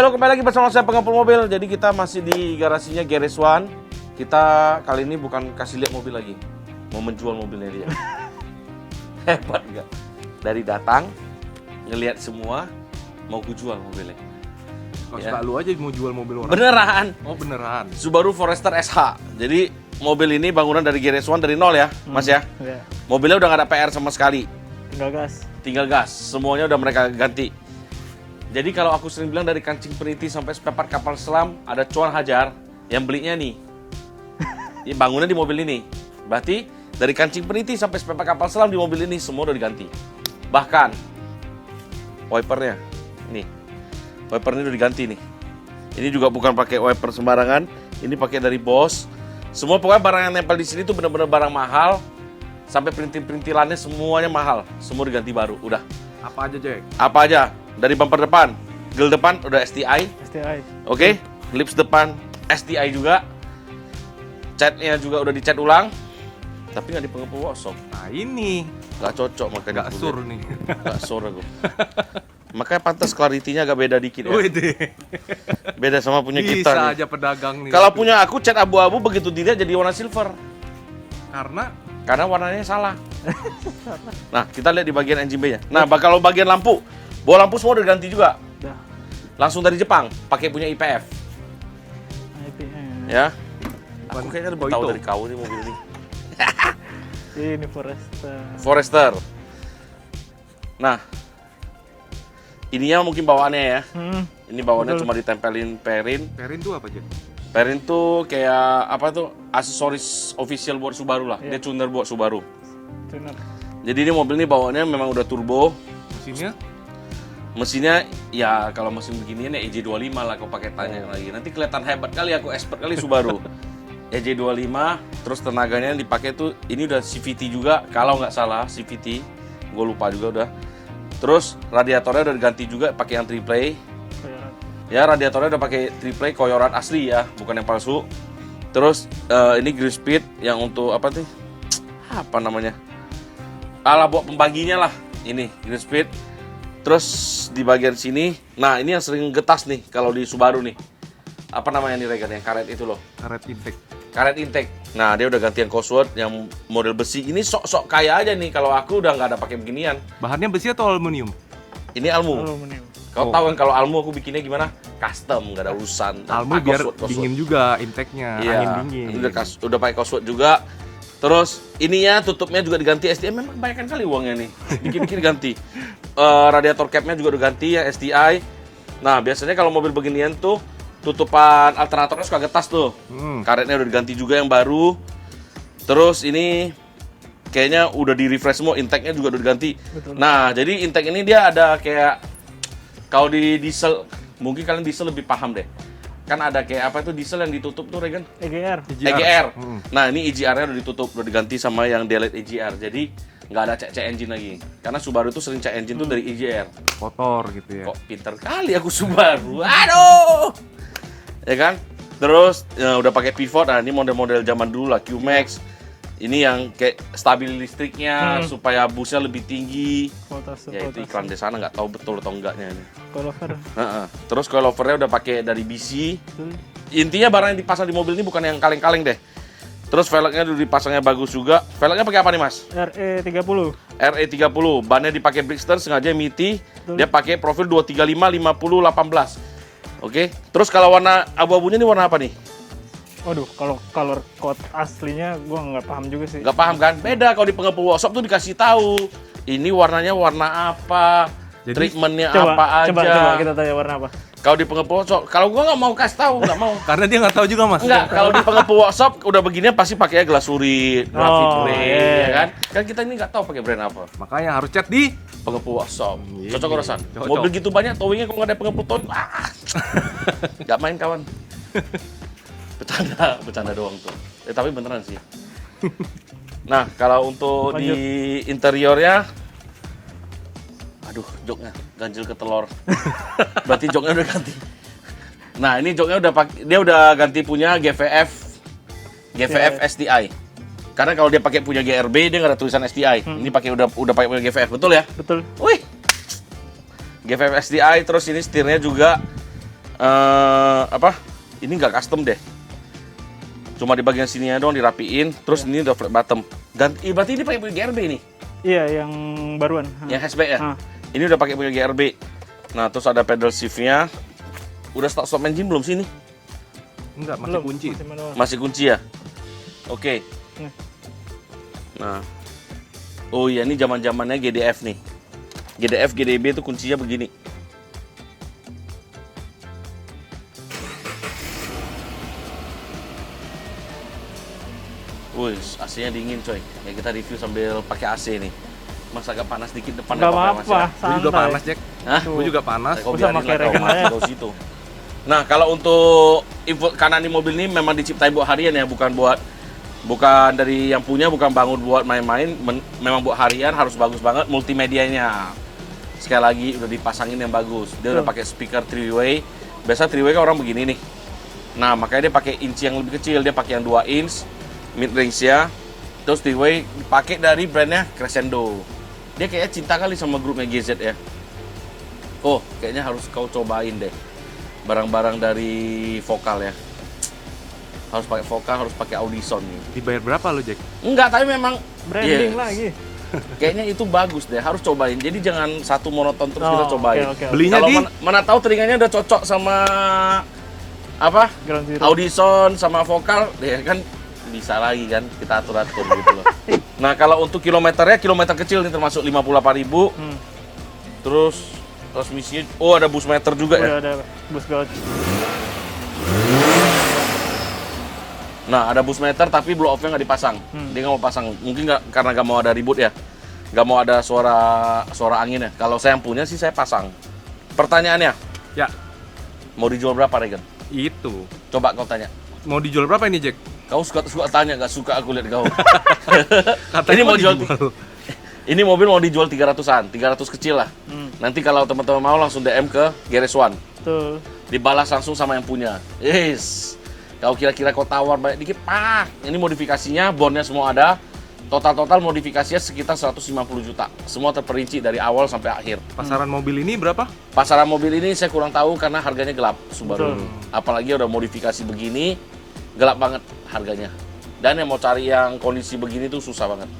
halo, kembali lagi bersama saya pengepul mobil. Jadi kita masih di garasinya Garage One. Kita kali ini bukan kasih lihat mobil lagi, mau menjual mobilnya dia. Hebat nggak? Dari datang, ngelihat semua, mau gue jual mobilnya. Kalau suka lu aja mau jual mobil orang. Beneran. Oh beneran. Subaru Forester SH. Jadi mobil ini bangunan dari Garage One dari nol ya, Mas ya. Iya. Mobilnya udah nggak ada PR sama sekali. Tinggal gas. Semuanya udah mereka ganti. Jadi kalau aku sering bilang dari kancing peniti sampai spare part kapal selam, ada cuan hajar yang belinya nih. Ini bangunnya di mobil ini. Berarti dari kancing peniti sampai spare part kapal selam di mobil ini semua udah diganti. Bahkan wipernya, nih, wipernya udah diganti nih. Ini juga bukan pakai wiper sembarangan, ini pakai dari Bosch. Semua pokoknya barang yang nempel di sini tuh bener-bener barang mahal. Sampai perintil-perintilannya semuanya mahal, semua diganti baru, udah. Apa aja, Jack? Apa aja? Dari bumper depan, grill depan udah STI. Oke, lips depan STI juga. Catnya juga udah dicat ulang. Tapi nggak di pengepul workshop. Nah ini Nggak cocok makanya. nggak sur nih. Nggak sur aku. Makanya pantas clarity-nya agak beda dikit ya. Wede. Beda sama punya kita Bisa nih. aja pedagang nih. Kalau punya aku cat abu-abu, begitu dilihat jadi warna silver. Karena Warnanya salah. Nah, kita lihat di bagian engine bay-nya. Nah, kalau bagian lampu, bola lampu semua udah ganti juga. Udah. Langsung dari Jepang, pakai punya IPF. Ya. Aku kayaknya lebih tahu Boito. dari kau nih mobil ini. Ini Forester. Forester. Nah, ininya mungkin bawaannya ya. Ini bawaannya Betul. cuma ditempelin perin. Perin tuh apa, Jack? Perin tuh kayak apa tuh? Aksesoris official buat Subaru lah. Iya. Dia tuner buat Subaru. Tuner. Jadi ini mobil ini bawaannya memang udah turbo. Mesinnya? Mesinnya ya kalau mesin beginian ya EJ25 lah kau pakai tanya lagi. Nanti kelihatan hebat kali aku expert kali Subaru. EJ25 terus tenaganya yang dipakai tuh ini udah CVT juga kalau nggak salah CVT. Gue lupa juga udah. Terus radiatornya udah diganti juga pakai yang triplay. Ya radiatornya udah pakai triplay Koyorat asli ya, bukan yang palsu. Terus ini grill speed yang untuk apa nih? Apa namanya? Alah buat pembaginya lah. Ini grill speed. Terus di bagian sini, nah ini yang sering getas nih kalau di Subaru nih. Apa namanya nih Regan yang karet itu loh? Karet intake. Karet intake. Nah dia udah gantian Cosworth yang model besi. Ini sok-sok kaya aja nih. Kalau aku udah nggak ada pakai beginian. Bahannya besi atau aluminium? Ini Almu. Aluminium. Kau tahu kan kalau Almu aku bikinnya gimana? Custom, nggak ada urusan. Almu Pakai biar Cosworth. dingin juga intake-nya, Iya, angin dingin. ini udah pakai Cosworth juga. Terus ininya tutupnya juga diganti STI. Memang kebanyakan kali uangnya nih. Dikit-dikit ganti. Radiator capnya juga udah ganti ya STI. Nah biasanya kalau mobil beginian tuh tutupan alternatornya suka getas tuh. Karetnya udah diganti juga yang baru. Terus ini kayaknya udah di refresh semua. Intake-nya juga udah diganti. Betul. Nah jadi intake ini dia ada kayak kalau di diesel mungkin kalian diesel lebih paham deh. Kan ada kayak apa itu diesel yang ditutup tuh Regan? EGR. EGR. Nah ini EGR-nya udah ditutup, udah diganti sama yang delete EGR. Jadi nggak ada cek engine lagi. Karena Subaru itu sering cek engine tuh dari EGR. Kotor gitu ya. Kok pinter kali aku Subaru. Aduh. Ya kan? Terus ya, udah pakai pivot. Nah ini model-model zaman dulu lah Q-Max. Ini yang kayak stabil listriknya supaya busnya lebih tinggi. Ya itu iklan di sana nggak tahu betul atau enggaknya ini. Coilover. Terus coilovernya udah pakai dari BC. Betul. Intinya barang yang dipasang di mobil ini bukan yang kaleng-kaleng deh. Terus velgnya udah dipasangnya bagus juga. Velgnya pakai apa nih mas? RE30. RE30. Bannya dipakai Brixton sengaja MITI. Betul. Dia pakai profil 235 50 18. Oke. Terus kalau warna abu-abunya ini warna apa nih? Waduh, kalau color code aslinya gua nggak paham juga sih. Nggak paham kan? Beda kalau di pengepul workshop tuh dikasih tahu. Ini warnanya warna apa? Jadi, treatmentnya Coba, apa aja? coba kita tanya warna apa. Kalau di pengepul workshop, kalau gua nggak mau kasih tahu, nggak mau. Karena dia nggak tahu juga mas. Enggak, kalau di pengepul workshop udah beginian pasti pakainya Glasurit, Graphite Oh, Grey, iya. ya kan? Kan kita ini nggak tahu pakai brand apa. Makanya harus chat di. Pengepul workshop. Iya, Cocok urasan. cocok. Mobil gitu banyak towingnya kalau nggak ada pengepul towing. Nggak main kawan. Bercanda doang tuh. Tapi beneran sih. Nah, kalau untuk Lanjut. di interiornya aduh, joknya ganjil ke telur. Berarti joknya udah ganti. Nah, ini joknya dia udah ganti punya GVF STI. Karena kalau dia pakai punya GRB dia nggak ada tulisan STI. Ini pakai udah pakai punya GVF, betul ya? Betul. Wih. GVF STI, terus ini setirnya juga apa? Ini nggak custom deh. Cuma di bagian sininya doang dirapiin, terus ini udah flat bottom. Dan berarti ini pakai GRB nih. Iya, yang baruan. Yang hatchback ya. Ah. Ini udah pakai GRB. Nah, terus ada pedal shiftnya. Udah stop engine belum sini? Enggak, masih Belum, kunci. masih manual. Masih kunci ya? Oke. Nih. Nah. Oh iya, ini zaman-zamannya GDF nih. GDF, GDB itu kuncinya begini. Wih, AC-nya dingin coy. Ya kita review sambil pakai AC nih. Mas agak panas dikit depannya Nggak Mas, apa-apa, ya? Gue juga santai. panas, Jack. Hah? Gue juga panas. Kau Usah biarin pakai lah kau, regen Mas, aja. kau situ. Nah, kalau untuk info kanan di mobil ini memang diciptain buat harian ya, bukan dari yang punya, bukan bangun buat main-main, memang buat harian, harus bagus banget multimedianya. Sekali lagi udah dipasangin yang bagus. Dia udah pakai speaker 3-way. Biasa 3-way kan orang begini nih. Nah, makanya dia pakai inci yang lebih kecil, dia pakai yang 2 inch mid range ya. Terus 3-way dipakai dari brandnya Crescendo. Dia kayaknya cinta kali sama grupnya GZ ya. Oh, kayaknya harus kau cobain deh. Barang-barang dari Vokal ya. Harus pakai Vokal, harus pakai Audison nih. Dibayar berapa lo, Jack? Enggak, tapi memang Branding yes. lagi. Kayaknya itu bagus deh, harus cobain. Jadi jangan satu monoton terus kita cobain. Oke. Belinya Kalau di mana tahu telinganya udah cocok sama apa? Ground Zero. Audison sama Vokal, ya kan bisa lagi kan kita atur-atur gitu loh. Nah, kalau untuk kilometernya, kilometer kecil nih termasuk 58.000. Terus transmisinya, oh ada boost meter juga ya. Udah ada bus gauge. Nah, ada boost meter tapi blow off-nya nggak dipasang. Dia nggak mau pasang. Mungkin nggak, karena nggak mau ada ribut ya. Nggak mau ada suara angin ya. Kalau saya yang punya sih saya pasang. Pertanyaannya, Ya, mau dijual berapa, Regen? itu. Coba kau tanya. Mau dijual berapa ini, Jack? Kau suka tanya, nggak suka aku lihat kau. Katanya Ini mau jual. dijual. Ini mobil mau dijual 300-an, 300 kecil lah. Nanti kalau teman-teman mau langsung DM ke Garage One. Tuh. Dibalas langsung sama yang punya. Yes. Kalau kira-kira kau tawar banyak dikit, pak. Ini modifikasinya, bornya semua ada. Total modifikasinya sekitar 150 juta. Semua terperinci dari awal sampai akhir. Pasaran mobil ini berapa? Pasaran mobil ini saya kurang tahu karena harganya gelap Subaru. Betul. Apalagi udah modifikasi begini, gelap banget harganya. Dan yang mau cari yang kondisi begini tuh susah banget.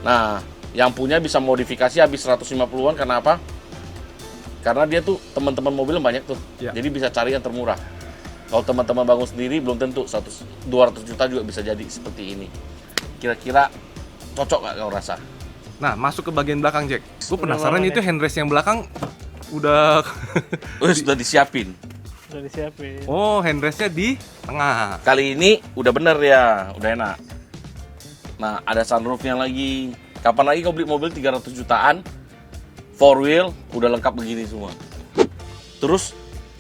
Nah, yang punya bisa modifikasi habis 150-an karena apa? Karena dia tuh teman-teman mobil banyak tuh. Ya. Jadi bisa cari yang termurah. Kalau teman-teman bangun sendiri belum tentu 200 juta juga bisa jadi seperti ini. Kira-kira cocok nggak kau rasa? Nah, masuk ke bagian belakang, Jack. Gue Udah penasaran lama itu nih. handrest yang belakang udah Oh, sudah disiapin. Udah disiapin. Oh, handrestnya di tengah. Kali ini udah bener ya, udah enak. Nah, ada sunroofnya lagi. Kapan lagi kau beli mobil 300 jutaan, 4 wheel, udah lengkap begini semua. Terus,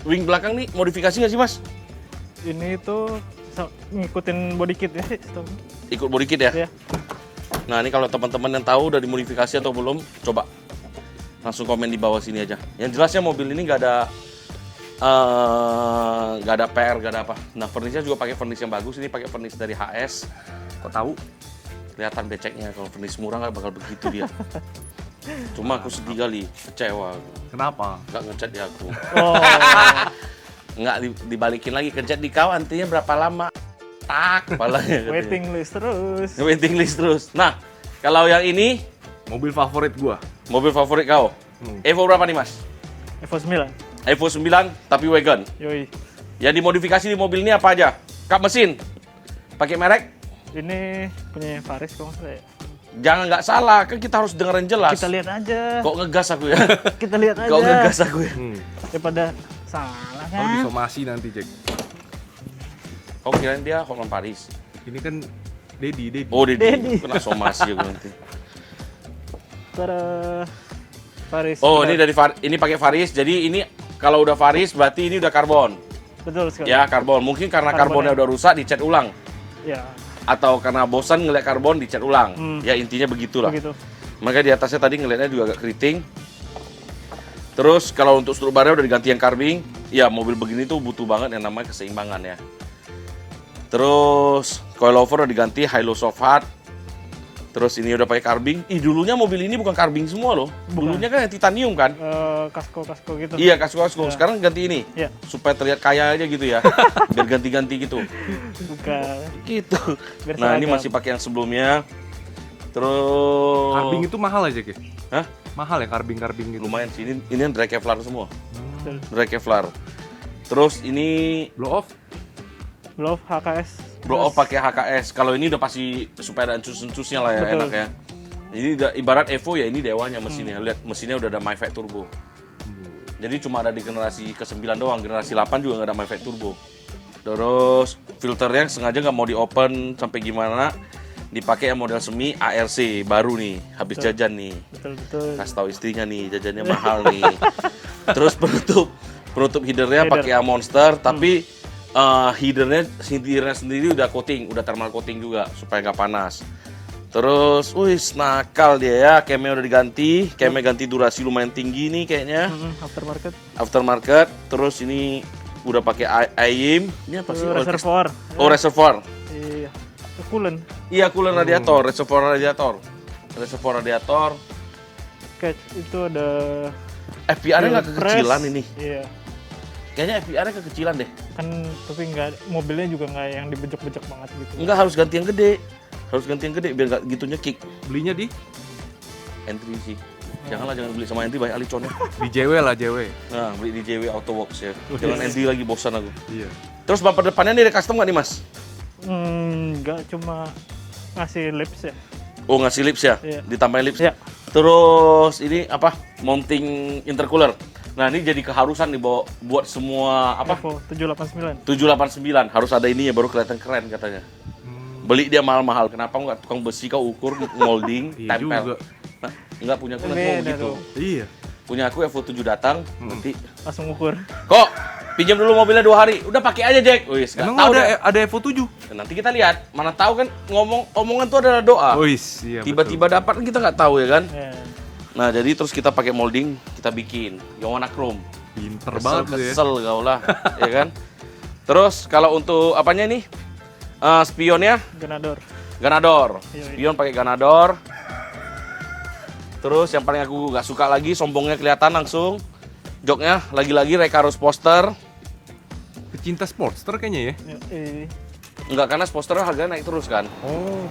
wing belakang nih modifikasi nggak sih, Mas? Ini tuh ngikutin body kit ya sih. Ikut body kit ya? Ya. Nah, ini kalau teman-teman yang tahu udah dimodifikasi atau belum, coba langsung komen di bawah sini aja. Yang jelasnya mobil ini nggak ada PR, nggak ada apa. Nah, furniture juga pakai furnish yang bagus. Ini pakai furnish dari HS. Kau tahu? Kelihatan beceknya. Kalau furnish murah nggak bakal begitu dia. Cuma aku sedih kali, kecewa. Kenapa? Nggak ngecat di aku. Oh. Nggak dibalikin lagi, kerja di kau antinya berapa lama? Tak, palanya. katanya. Waiting list terus. Waiting list terus. Nah, kalau yang ini Mobil favorit gua. mobil favorit kau. Evo berapa nih, Mas? Evo 9. Evo 9 tapi wagon. Yoi. Yang dimodifikasi di mobil ini apa aja? Kap mesin. Pakai merek? Ini punya Faris kalau nggak salah ya. Jangan nggak salah, kan kita harus dengerin jelas. Kita lihat aja. Kok ngegas aku ya? Kita lihat aja. Kok ngegas aku ya? Daripada salah Kalau kan. disomasi nanti, Jack. Kau kirain dia Hotman Paris? Ini kan Dedi. Oh, Dedi. Dedi. Kena somasi aku nanti. Tada. Faris. Oh, Benar. ini dari ini pakai Faris. Jadi ini kalau udah Faris berarti ini udah karbon. Betul sekali. Ya, karbon. Mungkin karena Karbonnya. karbonnya udah rusak dicat ulang. Ya. Atau karena bosan ngeliat karbon dicat ulang. Ya intinya begitulah. Begitu. Maka di atasnya tadi ngeliatnya juga agak keriting. Terus kalau untuk struk barnya udah diganti yang carbing. Ya mobil begini tuh butuh banget yang namanya keseimbangan ya. Terus coilover udah diganti high low soft hard. Terus ini udah pakai carbing. Dulunya mobil ini bukan carbing semua loh. Dulunya kan yang titanium kan. Kasko gitu. Iya, kasko. Ya. Sekarang ganti ini. Iya. Supaya terlihat kaya aja gitu ya. Biar ganti-ganti gitu. Bukan. Gitu. Biar Nah, ini seragam. masih pakai yang sebelumnya. Terus Carbing itu mahal aja, Jack? Hah? Mahal ya carbing gitu? Lumayan sih. Ini yang dry Kevlar semua. Betul. Dry Kevlar. Terus ini Blow off? Blow off HKS. blow off pakai HKS. Kalau ini udah pasti supaya ada encus-encusnya lah ya, Betul. enak ya. Ini udah, ibarat Evo ya, ini dewanya mesinnya. Lihat, mesinnya udah ada MyFat Turbo. Jadi cuma ada di generasi ke-9 doang, generasi 8 juga nggak ada MyFat Turbo. Terus filternya sengaja nggak mau di-open sampai gimana. Dipakai yang model semi ARC baru nih, habis jajan nih. Betul. Kasih tahu istrinya nih, jajannya mahal nih. Terus penutup headernya pakai yang Monster, tapi headernya sendiri udah coating, udah thermal coating juga supaya nggak panas. Terus, nakal dia ya, camnya udah diganti, camnya ganti durasi lumayan tinggi nih kayaknya. Aftermarket. Terus ini udah pakai AIM. Ini apa sih? Reservoir. Oh, reservoir. Iya. Coolant. Iya, coolant radiator, reservoir radiator. Catch itu ada FPR-nya nggak press. kekecilan ini. Iya. Kayaknya FPR-nya kekecilan deh. Kan tapi nggak, mobilnya juga nggak yang dibejek-bejek banget gitu. Enggak, harus ganti yang gede. Biar nggak gitu nyekik. Belinya di? Entry sih. Jangan beli sama Entry, banyak aliconnya. Di JW lah, JW. Nah, beli di JW Auto Works ya. Jangan Entry lagi, bosan aku. Iya. Terus bumper depannya nih ada custom nggak nih, Mas? Nggak, cuma ngasih lips ya. Oh, ngasih lips ya? Iya. Ditambahin lips? Iya. Terus ini apa? Mounting intercooler. Nah, ini jadi keharusan nih buat semua apa? Evo 789. 789 harus ada ini ya, baru kelihatan keren katanya. Beli dia mahal-mahal. Kenapa nggak tukang besi kau ukur, molding, Iya tempel? juga. Nah, nggak punya aku nanti mau Beda gitu. tuh. Iya. Punya aku Evo 7 datang, nanti Langsung ukur. kok pinjam dulu mobilnya 2 hari, udah pakai aja Jack. Wis, nggak Emang tahu ada deh. ada Evo 7? Nanti kita lihat, mana tahu kan omongan tuh adalah doa. Iya. Tiba-tiba dapat kan kita nggak tahu ya kan. Ya. Nah jadi terus kita pakai molding, kita bikin yang warna chrome. Pinter banget lu ya. Kesel kau lah, ya kan. Terus kalau untuk apanya nih? Spionnya Ganador. Iya. Spion pakai Ganador. Terus yang paling aku nggak suka lagi, sombongnya kelihatan langsung. Joknya lagi-lagi Recaro Poster. Pecinta Sportster kayaknya ya. Enggak, karena Poster harganya naik terus kan. Oh.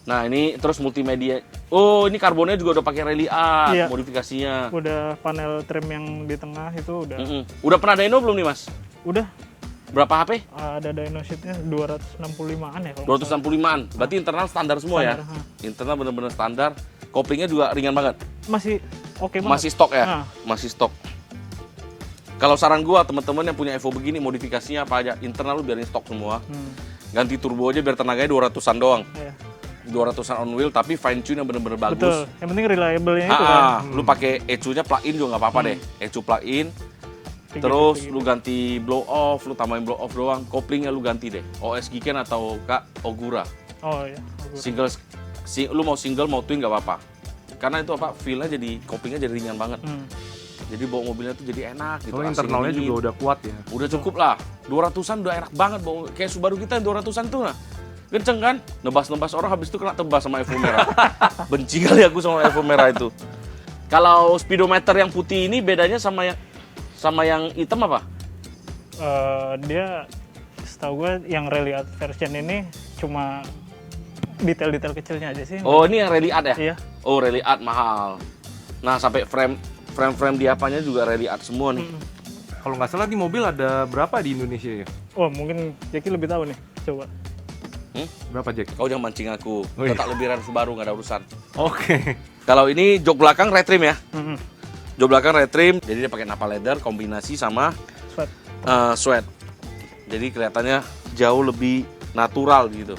Nah ini terus multimedia. Oh ini karbonnya juga udah pakai Rally Art Iya. modifikasinya. Udah panel trim yang di tengah itu udah. Udah pernah dyno belum nih Mas? Udah Berapa HP? ada dyno sheetnya 265-an ya kalau nggak salah. 265-an. Berarti internal standar semua ya? Standar, Internal bener-bener standar. Koplingnya juga ringan banget. Masih oke banget. Masih stok ya? Nah. Masih stok. Kalau saran gua teman-teman yang punya Evo begini modifikasinya apa aja? Internal lu biarin stok semua. Ganti turbo aja biar tenaganya 200-an doang. Iya. 200-an on wheel tapi fine tune yang bener-bener bagus. Betul. Yang penting reliable-nya itu kan. Lu pakai ECU-nya plug-in juga nggak apa-apa deh. ECU plug-in. Terus lu ganti blow off, lu tambahin blow off doang. Koplingnya lu ganti deh. OS Giken atau Ogura. Oh iya. Lu mau single mau twin nggak apa-apa. Karena itu apa? Feel-nya jadi koplingnya jadi ringan banget. Jadi bawa mobilnya tuh jadi enak gitu. Soalnya AC internalnya dingin. juga udah kuat ya. Udah cukup lah. 200-an udah enak banget bawa. Kayak Subaru kita yang 200-an tuh nah. Kenceng kan? Nebas-nebas orang habis itu kena tebas sama Evo merah. Benci kali aku sama Evo merah itu. Kalau speedometer yang putih ini bedanya sama yang hitam apa? Dia setahu gue yang Rally Art version ini cuma detail-detail kecilnya aja sih. Oh, ini yang Rally Art ya? Iya. Oh, Rally Art mahal. Nah, sampai frame di apanya juga Rally Art semua nih. Kalau nggak salah di mobil ada berapa di Indonesia ya? Oh, mungkin Jackie lebih tahu nih. Coba. Berapa, Jack? Kau jangan mancing aku. Oh, iya. Letak lebihan Subaru nggak ada urusan. Oke. Kalau ini jok belakang retrim ya. Mm-mm. Jok belakang retrim, jadi dia pakai napa leather kombinasi sama Sweat. sweat. Jadi kelihatannya jauh lebih natural gitu.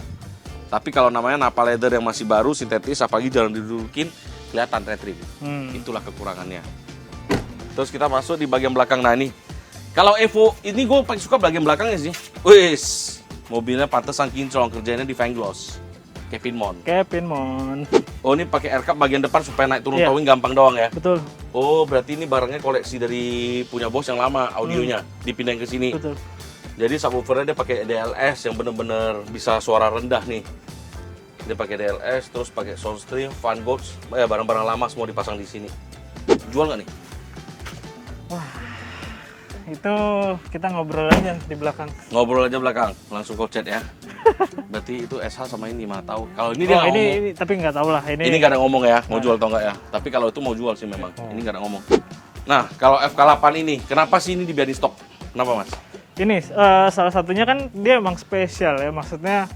Tapi kalau namanya napa leather yang masih baru sintetis, apalagi jarang didudukin, kelihatan retrim. Itulah kekurangannya. Terus kita masuk di bagian belakang. Nah ini, kalau Evo ini gue paling suka bagian belakangnya sih. Wis, mobilnya pantesan kinclong, kerjanya di Vangloss. Kevin Mon. Oh ini pakai air cup bagian depan supaya naik turun Iya. towing gampang doang ya. Betul. Oh berarti ini barangnya koleksi dari punya bos yang lama, audionya dipindahin ke sini. Betul. Jadi subwoofernya dia pakai DLS yang bener-bener bisa suara rendah nih. Dia pakai DLS, terus pakai Soundstream, Funbox, barang-barang lama semua dipasang di sini. Jual nggak nih? Itu kita ngobrol aja di belakang. Ngobrol aja belakang, langsung call chat ya. Berarti itu SH sama ini mana tahu. Kalau ini dia Oh, nggak ngomong. ini tapi nggak tahu lah ini. Ini nggak ada ngomong ya, mau jual atau nggak ya. Tapi kalau itu mau jual sih memang. Ini nggak ada ngomong. Nah, kalau FK8 ini, kenapa sih ini dibiarin stok? Kenapa mas? Ini salah satunya kan dia emang spesial ya. Maksudnya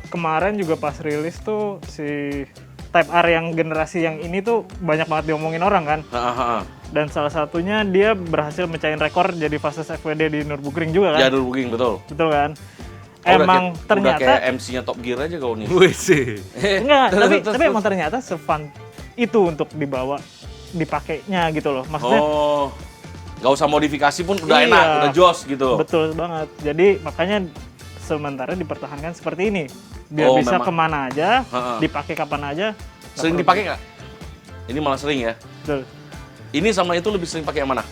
kemarin juga pas rilis tuh si Type R yang generasi yang ini tuh banyak banget diomongin orang kan. Dan salah satunya dia berhasil mecahin rekor jadi fastest FWD di Nürburgring juga kan. Ya, Nürburgring betul. Betul kan? Oh, Emang udah ternyata kayak MC-nya Top Gear aja kau nih. Wih sih. enggak, tapi emang ternyata se-fun itu untuk dibawa dipakainya gitu loh. Maksudnya Oh, nggak usah modifikasi pun udah Iya. enak, udah jos gitu. betul banget. Jadi makanya sementara dipertahankan seperti ini. Biar Oh, bisa memang. kemana aja, Ha-ha. dipakai kapan aja. nggak Sering perlu. dipakai nggak? Ini malah sering ya. Betul. Ini sama itu lebih sering pakai yang mana?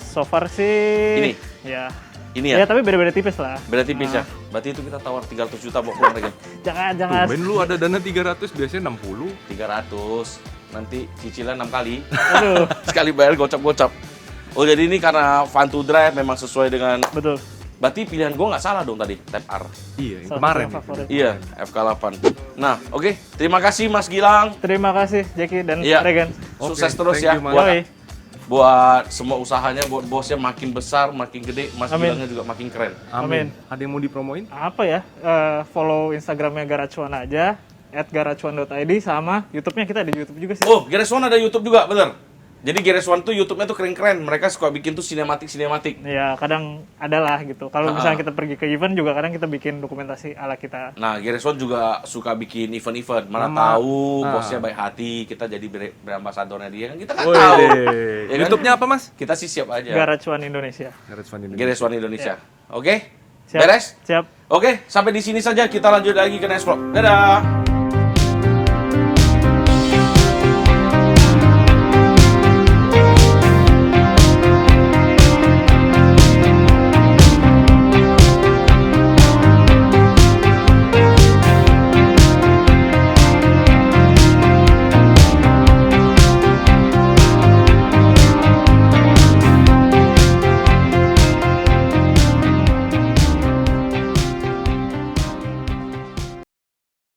So far sih Ini? ya. Ini Ya ya? tapi beda-beda tipis lah. Beda tipis ya? Berarti itu kita tawar 300 juta buat keluar lagi. Jangan. Tumben lu ada dana 300, biasanya 60. 300. Nanti cicilan 6 kali. Aduh, Sekali bayar gocap-gocap. Oh jadi ini karena fun to drive memang sesuai dengan. betul. Berarti pilihan gua nggak salah dong tadi, Type R. Iya, yang Salah kemarin. satu yang favorit. Iya, FK8. Nah, oke. Terima kasih Mas Gilang. Terima kasih Jackie dan Iya. Regan. Oke, Sukses terus thank ya you, Mas. buat, Yoi. buat semua usahanya, buat bosnya makin besar, makin gede, Mas Amin. Gilangnya juga makin keren. Amin. Ada yang mau dipromoin? Apa ya? Follow Instagramnya Garage One aja, @garageone.id, sama YouTube-nya kita di YouTube juga sih. Oh, Garage One ada YouTube juga, bener. Jadi Garage One tuh YouTube-nya tuh keren-keren. Mereka suka bikin tuh sinematik. Ya kadang ada lah gitu. Kalau Ha-ha. misalnya kita pergi ke event juga kadang kita bikin dokumentasi ala kita. Nah, Garage One juga suka bikin event-event. Mana Nama- tahu Ah. bosnya baik hati, kita jadi berambasadornya dia kan kita nggak Wih, tahu. deh. Ya kan? YouTube-nya apa, Mas? Kita sih siap aja. Garage One Indonesia. Garage Fund Indonesia. Garage One Indonesia. Oke? Siap. Beres? Siap. Oke, sampai di sini saja. Kita lanjut lagi ke next vlog. Dadah.